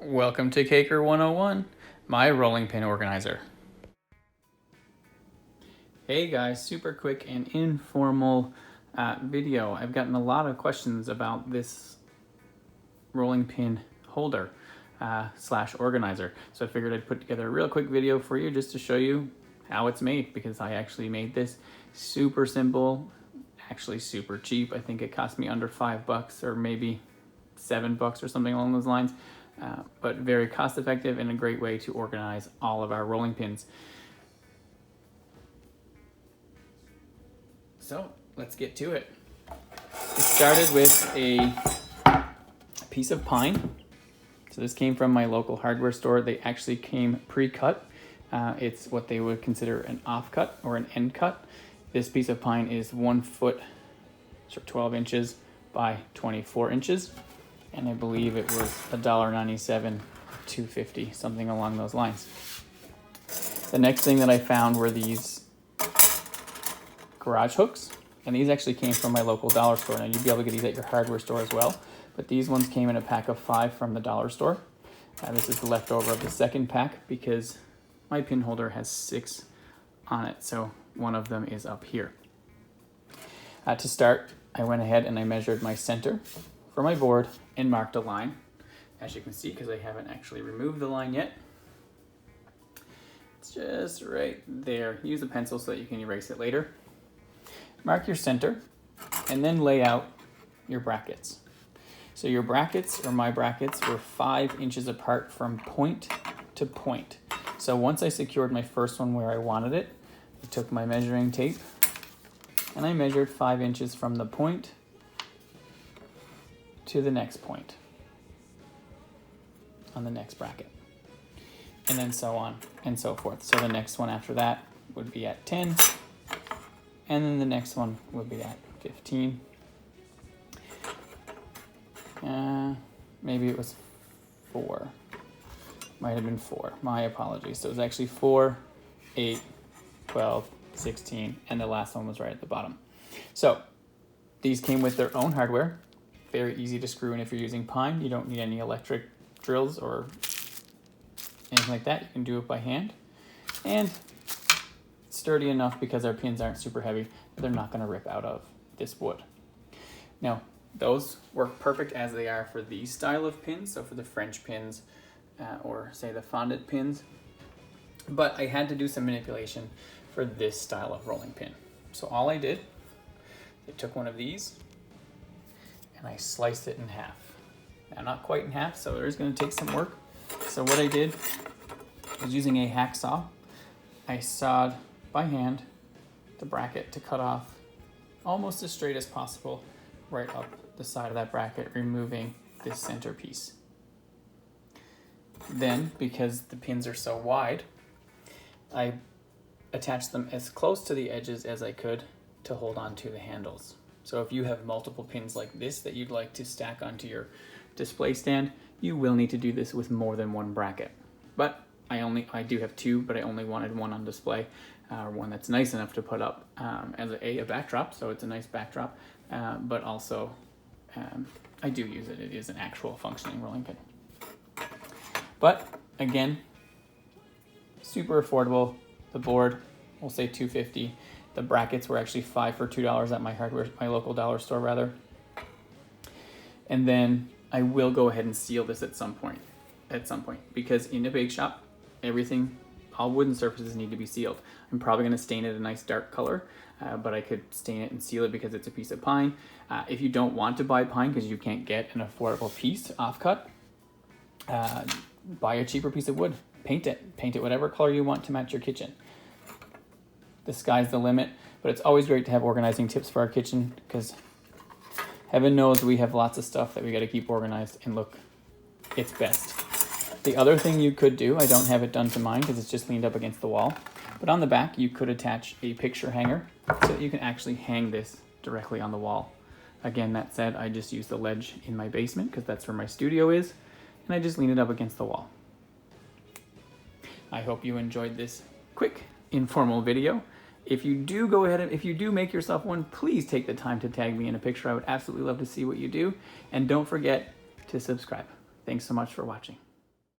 Welcome to Caker 101, my rolling pin organizer. Hey guys, super quick and informal video. I've gotten a lot of questions about this rolling pin holder slash organizer. So I figured I'd put together a real quick video for you just to show you how it's made, because I actually made this super simple, actually super cheap. I think it cost me under $5 or maybe $7 or something along those lines. But very cost effective and a great way to organize all of our rolling pins. So let's get to it. It started with a piece of pine. So this came from my local hardware store. They actually came pre-cut. It's what they would consider an off-cut or an end cut. This piece of pine is 1 foot, so 12 inches by 24 inches. And I believe it was $1.97, $2.50, something along those lines. The next thing that I found were these garage hooks, and these actually came from my local dollar store. Now you'd be able to get these at your hardware store as well, but these ones came in a pack of 5 from the dollar store. This is the leftover of the second pack because my pin holder has 6 on it, so one of them is up here. To start, I went ahead and I measured my center for my board and marked a line, as you can see, because I haven't actually removed the line yet. It's just right there. Use a pencil so that you can erase it later. Mark your center and then lay out your brackets. So your brackets, or my brackets, were 5 inches apart from point to point. So once I secured my first one where I wanted it, I took my measuring tape and I measured 5 inches from the point to the next point on the next bracket, and then so on and so forth. So the next one after that would be at 10, and then the next one would be at 15. Maybe it was 4. Might have been 4. My apologies. So it was actually 4, 8, 12, 16, and the last one was right at the bottom. So these came with their own hardware. Very easy to screw in if you're using pine. You don't need any electric drills or anything like that. You can do it by hand. And sturdy enough because our pins aren't super heavy. They're not going to rip out of this wood. Now, those work perfect as they are for these style of pins. So for the French pins or say the fondant pins. But I had to do some manipulation for this style of rolling pin. So all I did, I took one of these and I sliced it in half. Now, not quite in half, so it is going to take some work. So what I did was, using a hacksaw, I sawed by hand the bracket to cut off almost as straight as possible right up the side of that bracket, removing this center piece. Then, because the pins are so wide, I attached them as close to the edges as I could to hold on to the handles. So if you have multiple pins like this that you'd like to stack onto your display stand, you will need to do this with more than one bracket. But I do have 2, but I only wanted one on display, one that's nice enough to put up as a backdrop, so it's a nice backdrop, but also I do use it. It is an actual functioning rolling pin. But again, super affordable. The board, we'll say $2.50. The brackets were actually 5 for $2 at my local dollar store rather. And then I will go ahead and seal this at some point, because in a bake shop, all wooden surfaces need to be sealed. I'm probably going to stain it a nice dark color, but I could stain it and seal it because it's a piece of pine. If you don't want to buy pine because you can't get an affordable piece off-cut, buy a cheaper piece of wood. Paint it whatever color you want to match your kitchen. The sky's the limit, but it's always great to have organizing tips for our kitchen, because heaven knows we have lots of stuff that we got to keep organized and look its best. The other thing you could do, I don't have it done to mine because it's just leaned up against the wall, but on the back you could attach a picture hanger so that you can actually hang this directly on the wall. Again, that said, I just use the ledge in my basement because that's where my studio is, and I just lean it up against the wall. I hope you enjoyed this quick, informal video. If you do make yourself one, please take the time to tag me in a picture. I would absolutely love to see what you do. And don't forget to subscribe. Thanks so much for watching.